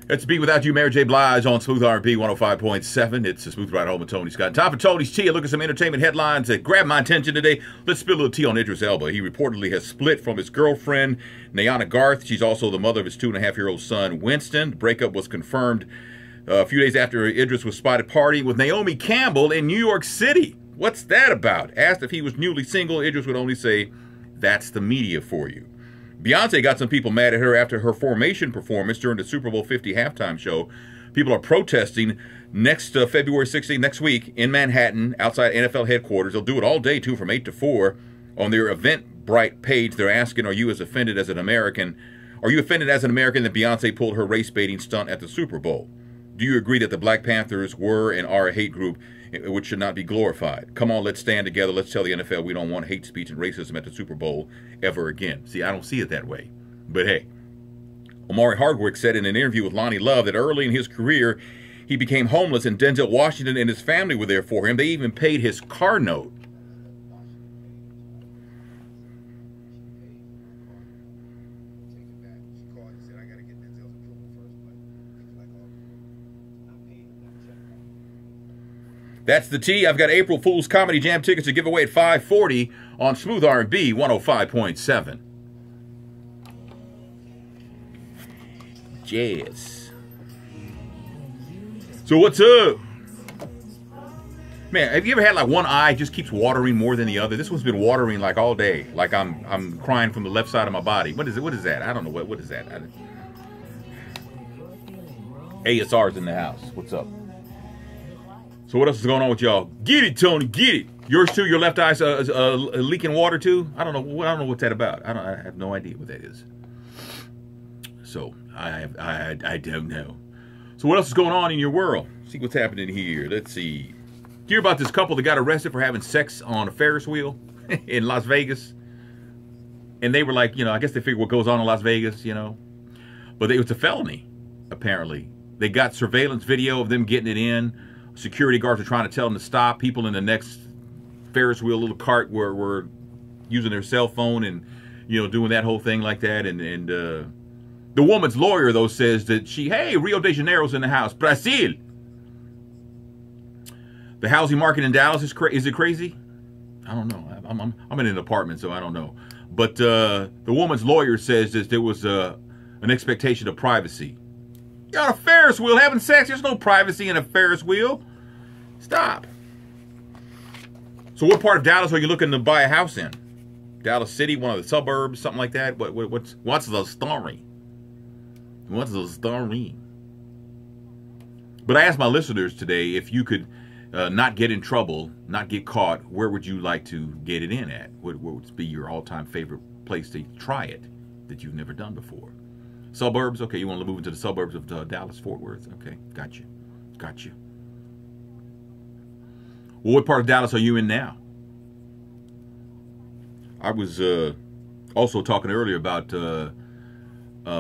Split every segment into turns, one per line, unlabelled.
It's Be Without You, Mary J. Blige on Smooth R&B 105.7. It's a Smooth Ride Home with Tony Scott. Time for Tony's Tea. Look at some entertainment headlines that grabbed my attention today. Let's spill a little tea on Idris Elba. He reportedly has split from his girlfriend, Nayana Garth. She's also the mother of his 2.5-year-old son, Winston. The breakup was confirmed a few days after Idris was spotted partying with Naomi Campbell in New York City. What's that about? Asked if he was newly single, Idris would only say, "That's the media for you." Beyonce got some people mad at her after her Formation performance during the Super Bowl 50 halftime show. People are protesting next February 16th, next week, in Manhattan, outside NFL headquarters. They'll do it all day, too, from 8 to 4. On their Eventbrite page, they're asking, are you offended as an American that Beyonce pulled her race-baiting stunt at the Super Bowl? Do you agree that the Black Panthers were and are a hate group which should not be glorified? Come on, let's stand together. Let's tell the NFL we don't want hate speech and racism at the Super Bowl ever again. See, I don't see it that way. But hey, Omari Hardwick said in an interview with Lonnie Love that early in his career, he became homeless and Denzel Washington and his family were there for him. They even paid his car note. That's the tea. I've got April Fool's Comedy Jam tickets to give away at 5:40 on Smooth R&B 105.7. Jazz. So what's up? Man, have you ever had like one eye just keeps watering more than the other? This one's been watering like all day. Like I'm crying from the left side of my body. What is it? What is that? I don't know. What is that? ASR's in the house. What's up? So what else is going on with y'all? Get it, Tony, get it. Yours too? Your left eye's leaking water too? I don't know what's that about. I have no idea what that is. So I don't know. So what else is going on in your world? See what's happening here. Let's see. Hear about this couple that got arrested for having sex on a Ferris wheel in Las Vegas? And they were like, I guess they figured what goes on in Las Vegas, But it was a felony, apparently. They got surveillance video of them getting it in. Security guards are trying to tell them to stop. People in the next Ferris wheel little cart were using their cell phone and, doing that whole thing like that. And the woman's lawyer, though, says that hey, Rio de Janeiro's in the house. Brazil. The housing market in Dallas is it crazy? I don't know. I'm in an apartment, so I don't know. But the woman's lawyer says that there was an expectation of privacy. You're on a Ferris wheel having sex. There's no privacy in a Ferris wheel. Stop. So what part of Dallas are you looking to buy a house in? Dallas City, one of the suburbs, something like that? What's the story? What's the story? But I asked my listeners today, if you could not get in trouble, not get caught, where would you like to get it in at? What would be your all-time favorite place to try it that you've never done before? Suburbs? Okay, you want to move into the suburbs of Dallas, Fort Worth? Okay, got you. Well, what part of Dallas are you in now? I was also talking earlier about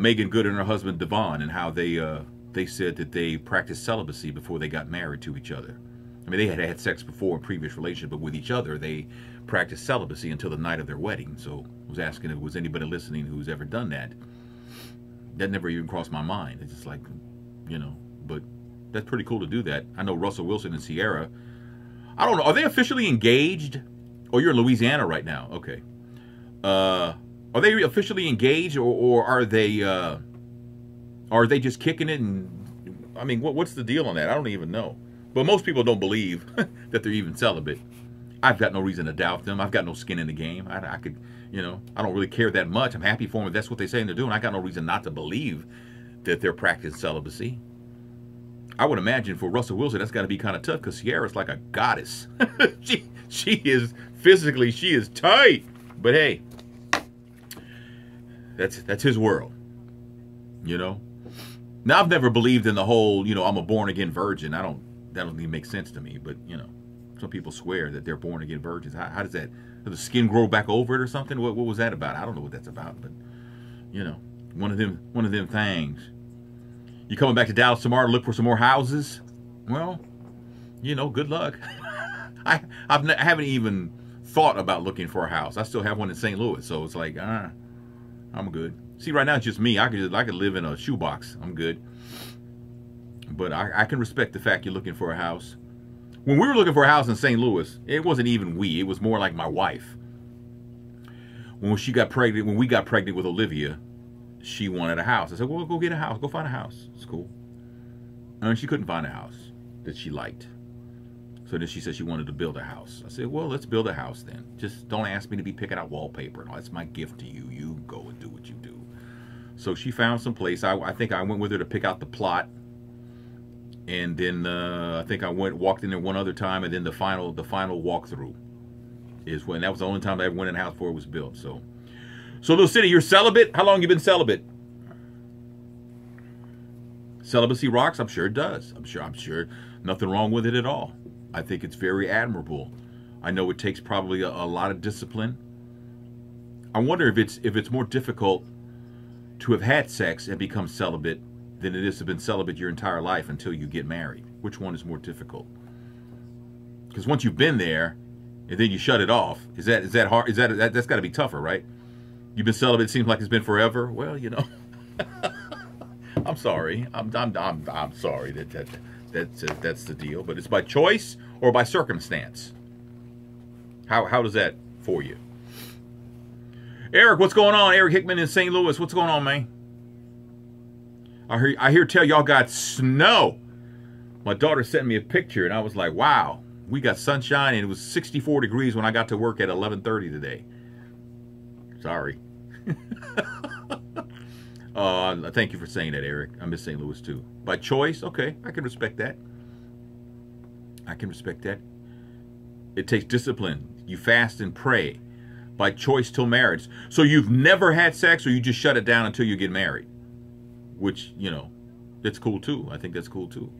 Megan Good and her husband Devon and how they said that they practiced celibacy before they got married to each other. I mean, they had had sex before in previous relationships, but with each other, they practiced celibacy until the night of their wedding. So I was asking if there was anybody listening who's ever done that. That never even crossed my mind. It's just like, but that's pretty cool to do that. I know Russell Wilson and Ciara. I don't know. Are they officially engaged? Oh, you're in Louisiana right now. Okay. Are they officially engaged, or are they just kicking it? And I mean, what's the deal on that? I don't even know. But most people don't believe that they're even celibate. I've got no reason to doubt them. I've got no skin in the game. I could, I don't really care that much. I'm happy for them if that's what they say they're doing. I got no reason not to believe that they're practicing celibacy. I would imagine for Russell Wilson, that's got to be kind of tough because Ciara's like a goddess. she is physically, she is tight. But hey, that's his world, Now, I've never believed in the whole, I'm a born-again virgin. That doesn't even make sense to me. But, some people swear that they're born-again virgins. How does that, does the skin grow back over it or something? What was that about? I don't know what that's about. But, one of them things. You coming back to Dallas tomorrow to look for some more houses? Well, good luck. I haven't even thought about looking for a house. I still have one in St. Louis, so it's like, I'm good. See, right now it's just me. I could live in a shoebox. I'm good. But I can respect the fact you're looking for a house. When we were looking for a house in St. Louis, it wasn't even we. It was more like my wife. When we got pregnant with Olivia, she wanted a house. I said, well, go get a house. Go find a house. It's cool. And she couldn't find a house that she liked. So then she said she wanted to build a house. I said, well, let's build a house then. Just don't ask me to be picking out wallpaper. No, that's my gift to you. You go and do what you do. So she found some place. I think I went with her to pick out the plot. And then I think I walked in there one other time, and then the final walkthrough is when, that was the only time I ever went in a house before it was built. So Little City, you're celibate? How long you been celibate? Celibacy rocks? I'm sure it does. I'm sure nothing wrong with it at all. I think it's very admirable. I know it takes probably a lot of discipline. I wonder if it's more difficult to have had sex and become celibate than it is to have been celibate your entire life until you get married. Which one is more difficult? Because once you've been there and then you shut it off, is that hard? That's got to be tougher, right? You've been celibate, it seems like it's been forever. Well, you know, I'm sorry. I'm sorry that's the deal. But it's by choice or by circumstance. How does that for you? Eric, what's going on? Eric Hickman in St. Louis. What's going on, man? I hear tell y'all got snow. My daughter sent me a picture, and I was like, wow, we got sunshine, and it was 64 degrees when I got to work at 11:30 today. Sorry. Thank you for saying that, Eric. I miss St. Louis, too. By choice? Okay, I can respect that. I can respect that. It takes discipline. You fast and pray. By choice till marriage. So you've never had sex, or you just shut it down until you get married? Which, you know, that's cool too. I think that's cool too.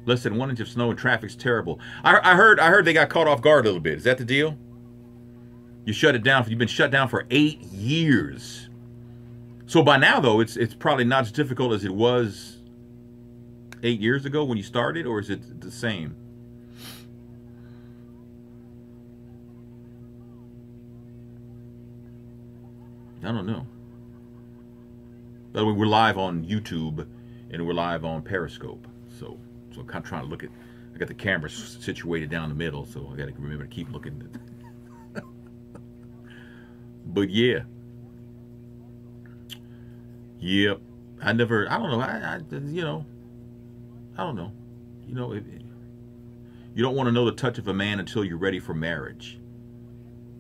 Less than 1 inch of snow and traffic's terrible. I heard they got caught off guard a little bit. Is that the deal? You shut it down. You've been shut down for 8 years. So by now, though, it's probably not as difficult as it was 8 years ago when you started, or is it the same? I don't know. By the way, we're live on YouTube and we're live on Periscope. So I'm kind of trying to look at. I got the camera situated down the middle, so I got to remember to keep looking. But yeah. Yep. I don't know. You know. I don't know. You know, you don't want to know the touch of a man until you're ready for marriage.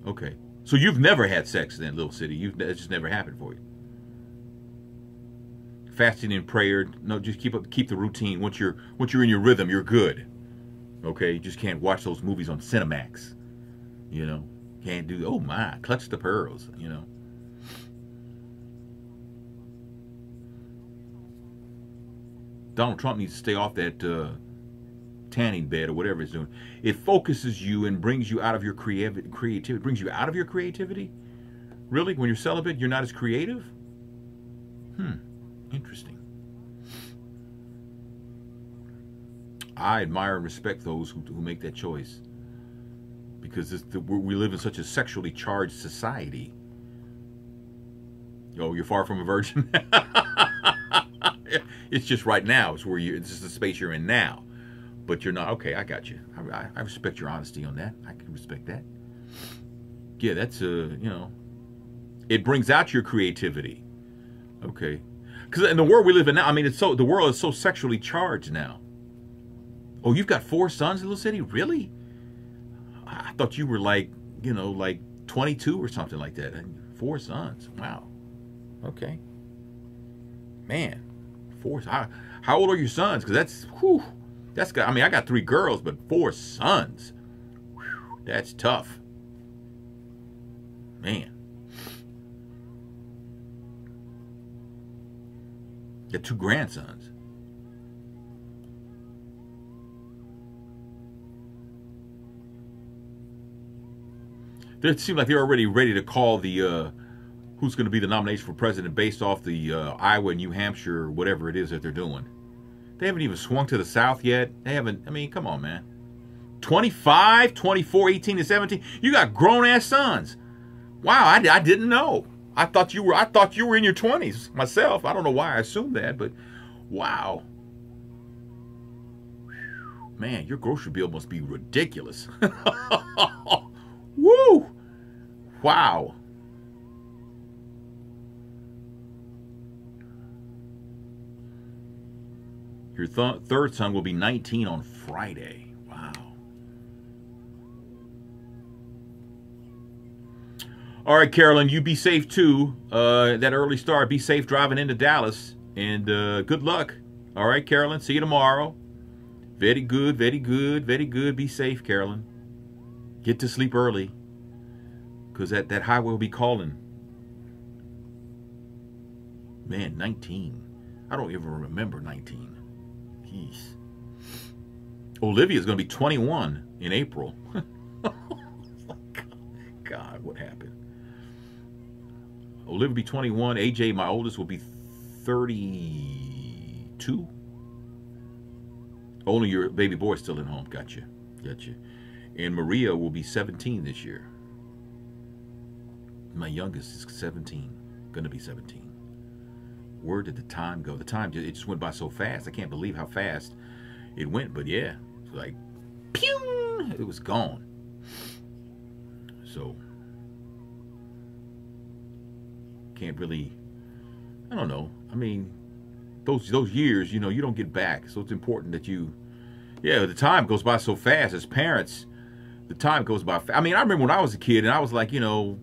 Okay. So you've never had sex in Little City. It just never happened for you. Fasting and prayer. No, just keep the routine. Once you're in your rhythm, you're good. Okay? You just can't watch those movies on Cinemax. You know? Can't do, oh my, clutch the pearls, you know. Donald Trump needs to stay off that tanning bed or whatever he's doing. It focuses you and brings you out of your creativity. Brings you out of your creativity? Really? When you're celibate, you're not as creative? Interesting. I admire and respect those who make that choice. Because we live in such a sexually charged society. Oh, you're far from a virgin? It's just right now. It's just the space you're in now. But you're not. Okay, I got you. I respect your honesty on that. I can respect that. Yeah, that's you know, it brings out your creativity. Okay, because in the world we live in now, I mean, the world is so sexually charged now. Oh, you've got 4 sons in Little City, really? I thought you were like, you know, like 22 or something like that. 4 sons. Wow. Okay. Man. 4. How old are your sons? Because that's got. I mean, I got 3 girls, but 4 sons. Whew, that's tough. Man. Got 2 grandsons. It seems like they're already ready to call the who's going to be the nomination for president based off the Iowa and New Hampshire, whatever it is that they're doing. They haven't even swung to the south yet. They haven't, I mean, come on, man. 25, 24, 18 to 17. You got grown-ass sons. Wow, I didn't know. I thought you were in your 20s myself. I don't know why I assumed that, but wow. Man, your grocery bill must be ridiculous. Woo! Wow. Your third son will be 19 on Friday. Wow. All right, Carolyn, you be safe too. That early start, be safe driving into Dallas. And good luck. All right, Carolyn, see you tomorrow. Very good, very good, very good. Be safe, Carolyn. Get to sleep early. Because that highway will be calling. Man, 19. I don't even remember 19. Jeez. Olivia's going to be 21 in April. God, what happened? Olivia will be 21. AJ, my oldest, will be 32. Only your baby boy's still at home. Gotcha. Gotcha. And Maria will be 17 this year. My youngest is 17. Gonna be 17. Where did the time go? The time, it just went by so fast. I can't believe how fast it went. But yeah, it's like, pew! It was gone. So, can't really, I don't know. I mean, those years, you know, you don't get back. So it's important that you, yeah, the time goes by so fast. As parents, the time goes by. I mean, I remember when I was a kid and I was like, you know,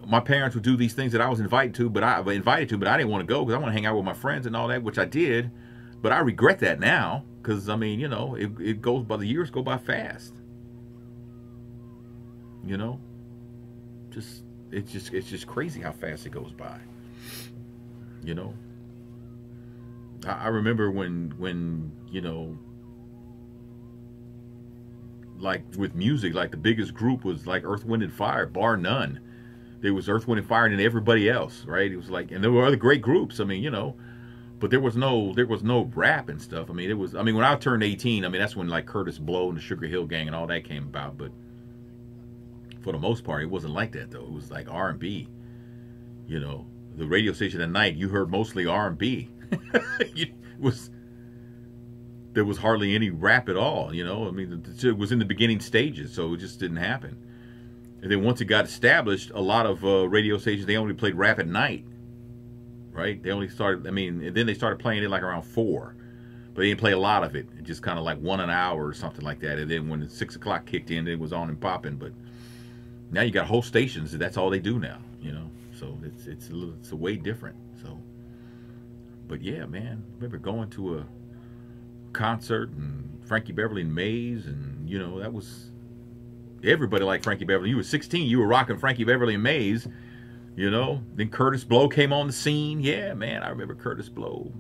my parents would do these things that I was invited to, but I didn't want to go because I want to hang out with my friends and all that, which I did. But I regret that now because, I mean, you know, it goes by, the years go by fast. You know, it's just crazy how fast it goes by. You know, I remember when you know, like with music, like the biggest group was like Earth, Wind and Fire, bar none. There was Earth, Wind and Fire and then everybody else, right? It was like, and there were other great groups. I mean, you know, but there was no rap and stuff. I mean, when I turned 18, I mean, that's when like Curtis Blow and the Sugar Hill Gang and all that came about. But for the most part, it wasn't like that though. It was like R&B. You know, the radio station at night, you heard mostly R&B. There was hardly any rap at all. You know, I mean, it was in the beginning stages, so it just didn't happen. And then once it got established, a lot of radio stations, they only played rap at night, right? They only started, I mean, and then they started playing it like around 4. But they didn't play a lot of it. It just kind of like 1 an hour or something like that. And then when the 6 o'clock kicked in, it was on and popping. But now you got whole stations, that's all they do now, you know? So it's a way different, so. But yeah, man, I remember going to a concert and Frankie Beverly and Maze, and, you know, that was... Everybody liked Frankie Beverly. You were 16, you were rocking Frankie Beverly and Maze, you know. Then Curtis Blow came on the scene. Yeah, man, I remember Curtis Blow.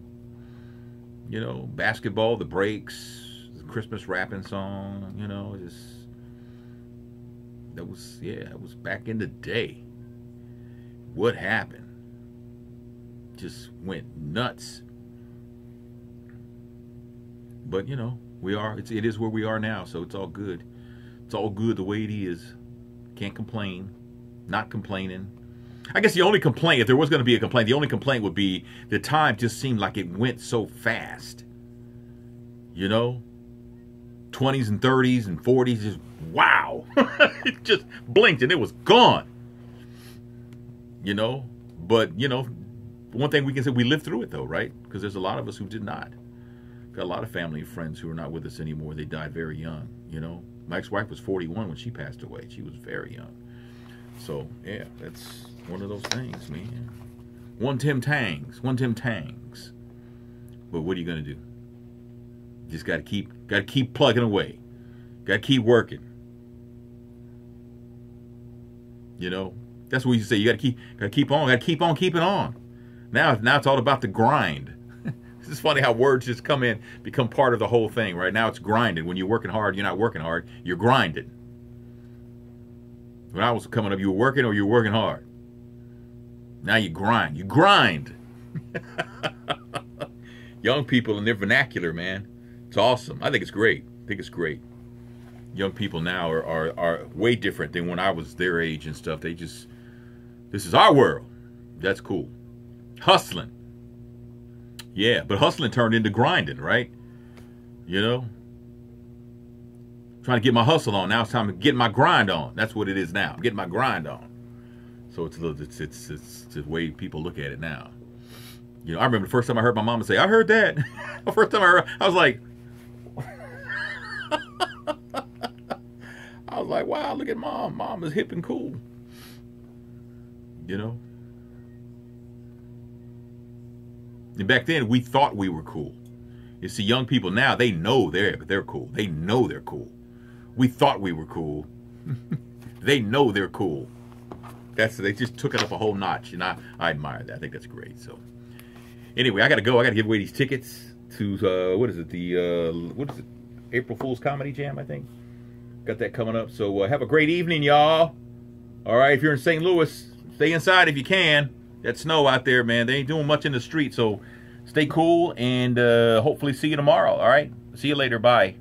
You know, Basketball, The Breaks, the Christmas rapping song, you know, that was back in the day. What happened? Just went nuts. But, you know, it is where we are now, so it's all good. It's all good the way it is. Can't complain. Not complaining. I guess the only complaint, if there was going to be a complaint, the only complaint would be the time just seemed like it went so fast. You know? 20s and 30s and 40s, just wow. It just blinked and it was gone. You know? But, you know, one thing we can say, we lived through it though, right? Because there's a lot of us who did not. Got a lot of family and friends who are not with us anymore. They died very young, you know? My ex-wife was 41 when she passed away. She was very young. So, yeah, that's one of those things, man. One Tim Tangs. But what are you going to do? Just got to keep plugging away. Got to keep working. You know, that's what you say. You got to keep on keeping on. Now it's all about the grind. It's funny how words just become part of the whole thing, right? Now it's grinding. When you're working hard, you're not working hard, you're grinding. When I was coming up, you were working or you were working hard. Now you grind. You grind. Young people and their vernacular, man. It's awesome. I think it's great. I think it's great. Young people now are way different than when I was their age and stuff. They just, this is our world. That's cool. Hustling. Yeah, but hustling turned into grinding, right? You know? Trying to get my hustle on. Now it's time to get my grind on. That's what it is now. I'm getting my grind on. So it's the way people look at it now. You know, I remember the first time I heard my mama say, I heard that. The first time I heard, I was like, wow, look at mom. Mom is hip and cool. You know? And back then, we thought we were cool. You see, young people now, they know they're cool. They know they're cool. We thought we were cool. They know they're cool. They just took it up a whole notch, and I admire that. I think that's great. So, anyway, I got to go. I got to give away these tickets to what is it? April Fool's Comedy Jam, I think. Got that coming up. So have a great evening, y'all. All right, if you're in St. Louis, stay inside if you can. That snow out there, man. They ain't doing much in the street, so stay cool and hopefully see you tomorrow. All right, see you later. Bye.